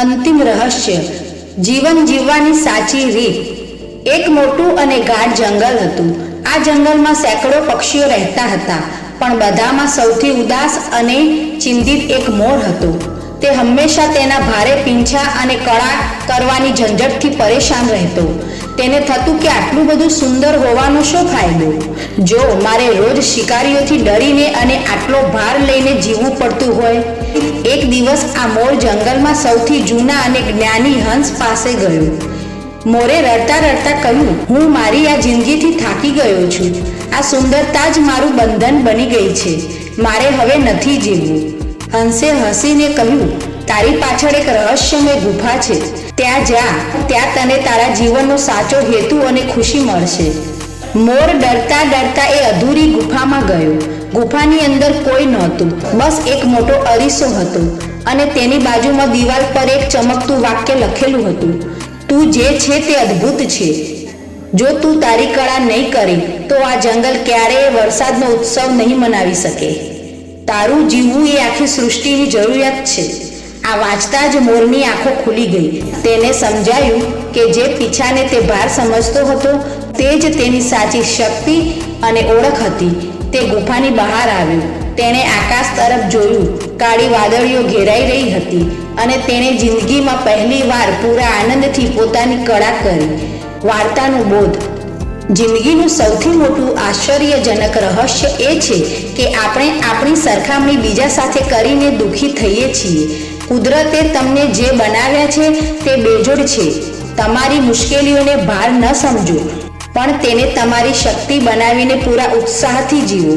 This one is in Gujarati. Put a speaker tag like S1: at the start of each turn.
S1: અંતિમ રહસ્ય, જીવન જીવવાની સાચી રીત। એક મોટું અને ગાઢ જંગલ હતું। આ જંગલમાં સેંકડો પક્ષીઓ રહેતા હતા, પણ બધામાં સૌથી ઉદાસ અને ચિંતિત એક મોર હતો। તે હંમેશા તેના ભારે પીંછા અને કળા કરવાની ઝંઝટથી પરેશાન રહેતો। તેને થતું કે આટલું બધું સુંદર હોવાનો શું ફાયદો, જો મારે રોજ શિકારીઓથી ડરીને અને આટલો ભાર લઈને જીવવું પડતું હોય। એક દિવસ આ મોર જંગલમાં સૌથી જૂના અને જ્ઞાની હંસ પાસે ગયો। મોરે રડતા રડતા કહ્યું, હું મારી આ જિંદગીથી થાકી ગયો છું। આ સુંદરતા જ મારું બંધન બની ગઈ છે। મારે હવે નથી જીવવું। હંસે હસીને કહ્યું, તારી પાછળ એક રહસ્યમય ગુફા છે। ત્યાં જા, ત્યાં તને તારા જીવનનો સાચો હેતુ અને ખુશી મળશે। મોર ડરતા ડરતા એ અધૂરી ગુફામાં ગયો। ગુફાની અંદર કોઈ નહોતું, બસ એક મોટો અરીસો હતો અને તેની બાજુમાં દિવાલ પર એક ચમકતું વાક્ય લખેલું હતું, તું જે છે તે અદ્ભુત છે। જો તું તારી કળા નહીં કરી તો આ જંગલ ક્યારેય વરસાદનો ઉત્સવ નહીં મનાવી શકે। તારું જીવવું એ આખી સૃષ્ટિની જરૂરિયાત છે। આ વાંચતા જ મોરની આંખો ખુલી ગઈ। તેને સમજાયું કે જે પીછાને તે ભાર સમજતો હતો તે જ તેની સાચી શક્તિ અને ઓળખ હતી। તે ગુફાની બહાર આવ્યો। તેણે આકાશ તરફ જોયું। કાળી વાદળીઓ ઘેરાઈ રહી હતી અને તેણે જિંદગીમાં પહેલીવાર પૂરા આનંદથી પોતાની કળા કરી। વાર્તાનો બોધ, જિંદગીનું સૌથી મોટું આશ્ચર્યજનક રહસ્ય એ છે કે આપણે આપણી સરખામણી બીજા સાથે કરીને દુઃખી થઈએ છીએ। કુદરતે તમને જે બનાવ્યા છે તે બેજોડ છે। તમારી મુશ્કેલીઓને ભાર ન સમજો, પણ તેને તમારી શક્તિ બનાવીને પૂરા ઉત્સાહથી જીવો।